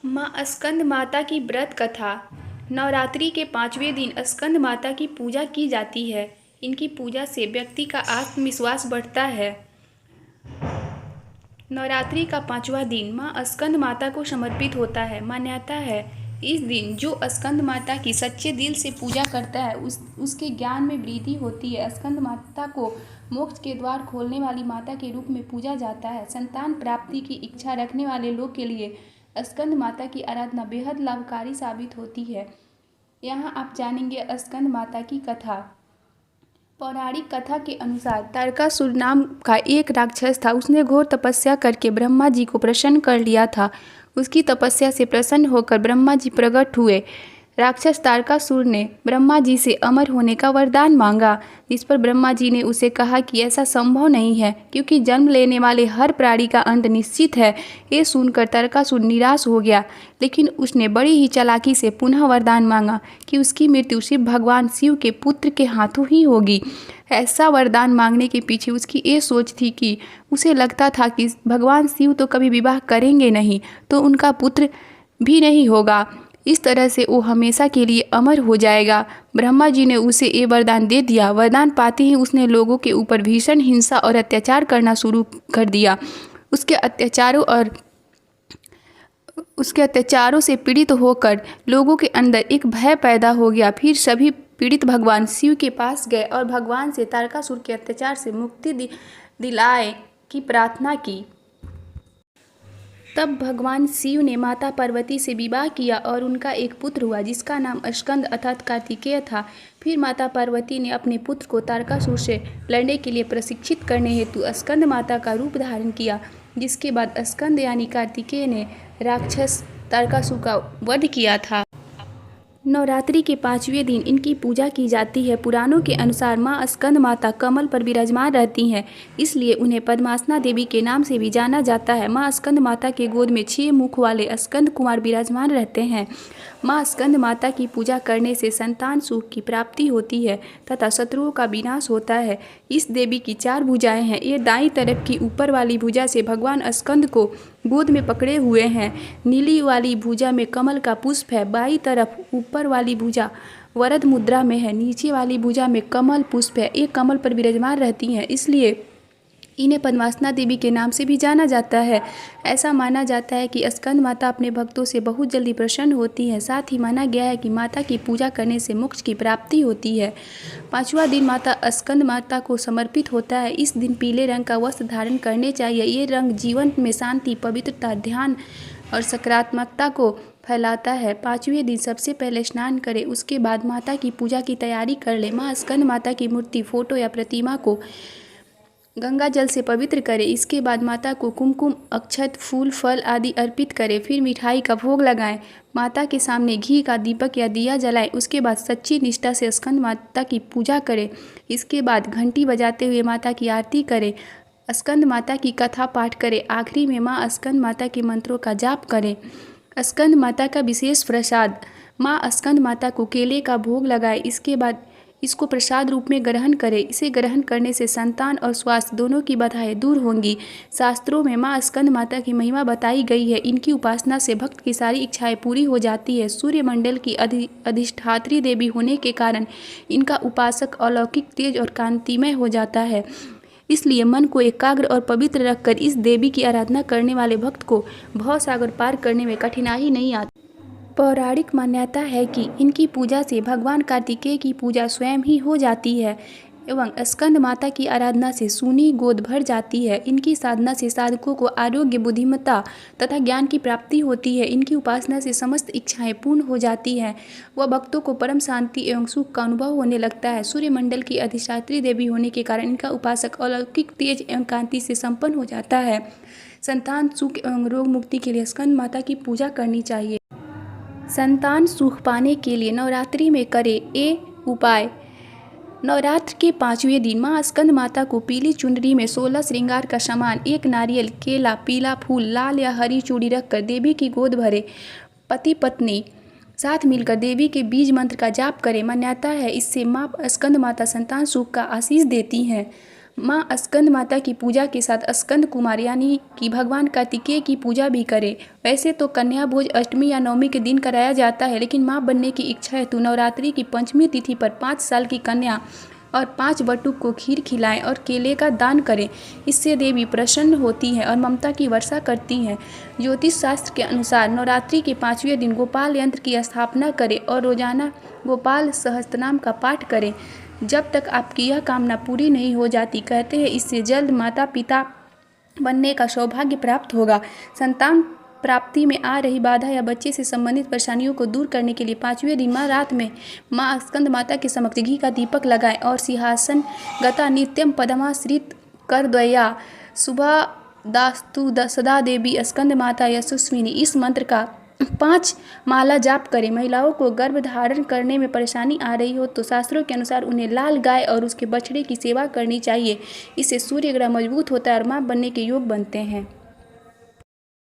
माँ स्कंद माता की व्रत कथा। नवरात्रि के 5वें दिन स्कंद माता की पूजा की जाती है। इनकी पूजा से व्यक्ति का आत्मविश्वास बढ़ता है। नवरात्रि का 5वां दिन माँ स्कंद माता को समर्पित होता है। मान्यता है इस दिन जो स्कंद माता की सच्चे दिल से पूजा करता है उसके ज्ञान में वृद्धि होती है। स्कंद माता को मोक्ष के द्वार खोलने वाली माता के रूप में पूजा जाता है। संतान प्राप्ति की इच्छा रखने वाले लोग के लिए स्कंद माता की आराधना बेहद लाभकारी साबित होती है। यहाँ आप जानेंगे स्कंद माता की कथा। पौराणिक कथा के अनुसार तारकासुर नाम का एक राक्षस था। उसने घोर तपस्या करके ब्रह्मा जी को प्रसन्न कर लिया था। उसकी तपस्या से प्रसन्न होकर ब्रह्मा जी प्रकट हुए। राक्षस तारकासुर ने ब्रह्मा जी से अमर होने का वरदान मांगा, जिस पर ब्रह्मा जी ने उसे कहा कि ऐसा संभव नहीं है, क्योंकि जन्म लेने वाले हर प्राणी का अंत निश्चित है। ये सुनकर तारकासुर निराश हो गया, लेकिन उसने बड़ी ही चालाकी से पुनः वरदान मांगा कि उसकी मृत्यु सिर्फ भगवान शिव के पुत्र के हाथों ही होगी। ऐसा वरदान मांगने के पीछे उसकी ये सोच थी कि उसे लगता था कि भगवान शिव तो कभी विवाह करेंगे नहीं, तो उनका पुत्र भी नहीं होगा। इस तरह से वो हमेशा के लिए अमर हो जाएगा। ब्रह्मा जी ने उसे ये वरदान दे दिया। वरदान पाते ही उसने लोगों के ऊपर भीषण हिंसा और अत्याचार करना शुरू कर दिया। उसके अत्याचारों से पीड़ित होकर लोगों के अंदर एक भय पैदा हो गया। फिर सभी पीड़ित भगवान शिव के पास गए और भगवान से तारकासुर के अत्याचार से मुक्ति दिलाए की प्रार्थना की। तब भगवान शिव ने माता पार्वती से विवाह किया और उनका एक पुत्र हुआ, जिसका नाम स्कंद अर्थात कार्तिकेय था। फिर माता पार्वती ने अपने पुत्र को तारकासुर से लड़ने के लिए प्रशिक्षित करने हेतु स्कंद माता का रूप धारण किया, जिसके बाद स्कंद यानी कार्तिकेय ने राक्षस तारकासुर का वध किया था। नवरात्रि के 5वें दिन इनकी पूजा की जाती है। पुराणों के अनुसार माँ स्कंद माता कमल पर विराजमान रहती हैं, इसलिए उन्हें पद्मासना देवी के नाम से भी जाना जाता है। माँ स्कंद माता के गोद में 6 मुख वाले स्कंद कुमार विराजमान रहते हैं। माँ स्कंद माता की पूजा करने से संतान सुख की प्राप्ति होती है तथा शत्रुओं का विनाश होता है। इस देवी की 4 भुजाएं हैं। ये दाईं तरफ की ऊपर वाली भुजा से भगवान स्कंद को गोद में पकड़े हुए हैं। नीली वाली भुजा में कमल का पुष्प है। बाईं तरफ ऊपर वाली भुजा वरद मुद्रा में है। नीचे वाली भुजा में कमल पुष्प है। ये कमल पर विराजमान रहती हैं, इसलिए इन्हें पद्मासना देवी के नाम से भी जाना जाता है। ऐसा माना जाता है कि स्कंद माता अपने भक्तों से बहुत जल्दी प्रसन्न होती है। साथ ही माना गया है कि माता की पूजा करने से मोक्ष की प्राप्ति होती है। 5वां दिन माता स्कंद माता को समर्पित होता है। इस दिन पीले रंग का वस्त्र धारण करने चाहिए। ये रंग जीवन में शांति, पवित्रता, ध्यान और सकारात्मकता को फैलाता है। 5वें दिन सबसे पहले स्नान करें, उसके बाद माता की पूजा की तैयारी कर ले। माँ स्कंद माता की मूर्ति, फोटो या प्रतिमा को गंगा जल से पवित्र करें। इसके बाद माता को कुमकुम, अक्षत, फूल, फल आदि अर्पित करें। फिर मिठाई का भोग लगाएं। माता के सामने घी का दीपक या दिया जलाएं। उसके बाद सच्ची निष्ठा से स्कंद माता की पूजा करें। इसके बाद घंटी बजाते हुए माता की आरती करें। स्कंद माता की कथा पाठ करें। आखिरी में माँ स्कंद माता के मंत्रों का जाप करें। स्कंद माता का विशेष प्रसाद, माँ स्कंद माता को केले का भोग लगाएं। इसके बाद इसको प्रसाद रूप में ग्रहण करें। इसे ग्रहण करने से संतान और स्वास्थ्य दोनों की बाधाएं दूर होंगी। शास्त्रों में माँ स्कंद माता की महिमा बताई गई है। इनकी उपासना से भक्त की सारी इच्छाएं पूरी हो जाती है। सूर्यमंडल की अधिष्ठात्री देवी होने के कारण इनका उपासक अलौकिक, तेज और कांतिमय हो जाता है। इसलिए मन को एकाग्र और पवित्र रखकर इस देवी की आराधना करने वाले भक्त को भवसागर पार करने में कठिनाई नहीं आती। पौराणिक मान्यता है कि इनकी पूजा से भगवान कार्तिकेय की पूजा स्वयं ही हो जाती है एवं स्कंद माता की आराधना से सूनी गोद भर जाती है। इनकी साधना से साधकों को आरोग्य, बुद्धिमत्ता तथा ज्ञान की प्राप्ति होती है। इनकी उपासना से समस्त इच्छाएं पूर्ण हो जाती हैं व भक्तों को परम शांति एवं सुख का अनुभव होने लगता है। सूर्यमंडल की अधिष्ठात्री देवी होने के कारण इनका उपासक अलौकिक, तेज एवं कांति से संपन्न हो जाता है। संतान सुख एवं रोग मुक्ति के लिए स्कंद माता की पूजा करनी चाहिए। संतान सुख पाने के लिए नवरात्रि में करें ये उपाय। नवरात्र के 5वें दिन माँ स्कंद माता को पीली चुनरी में 16 श्रृंगार का सामान, 1 नारियल, केला, पीला फूल, लाल या हरी चूड़ी रखकर देवी की गोद भरे। पति पत्नी साथ मिलकर देवी के बीज मंत्र का जाप करें। मान्यता है इससे माँ स्कंद माता संतान सुख का आशीष देती हैं। माँ स्कंद माता की पूजा के साथ स्कंद कुमार यानी कि भगवान कार्तिकेय की पूजा भी करें। वैसे तो कन्या भोज अष्टमी या नवमी के दिन कराया जाता है, लेकिन माँ बनने की इच्छा हेतु नवरात्रि की पंचमी तिथि पर 5 साल की कन्या और 5 बटुक को खीर खिलाएं और केले का दान करें। इससे देवी प्रसन्न होती है और ममता की वर्षा करती हैं। ज्योतिष शास्त्र के अनुसार नवरात्रि के 5वें दिन गोपाल यंत्र की स्थापना करें और रोजाना गोपाल सहस्त्रनाम का पाठ करें जब तक आपकी यह कामना पूरी नहीं हो जाती। कहते हैं इससे जल्द माता पिता बनने का सौभाग्य प्राप्त होगा। संतान प्राप्ति में आ रही बाधा या बच्चे से संबंधित परेशानियों को दूर करने के लिए 5वें दिन रात में माँ स्कंद माता के समक्ष घी का दीपक लगाएं और सिंहासन गता नित्यम पद्माश्रित कर द्वया सुबह दास्तु सदा देवी स्कंद माता यशस्विनी इस मंत्र का 5 माला जाप करें। महिलाओं को गर्भ धारण करने में परेशानी आ रही हो तो शास्त्रों के अनुसार उन्हें लाल गाय और उसके बछड़े की सेवा करनी चाहिए। इससे सूर्य ग्रह मजबूत होता है और मां बनने के योग बनते हैं।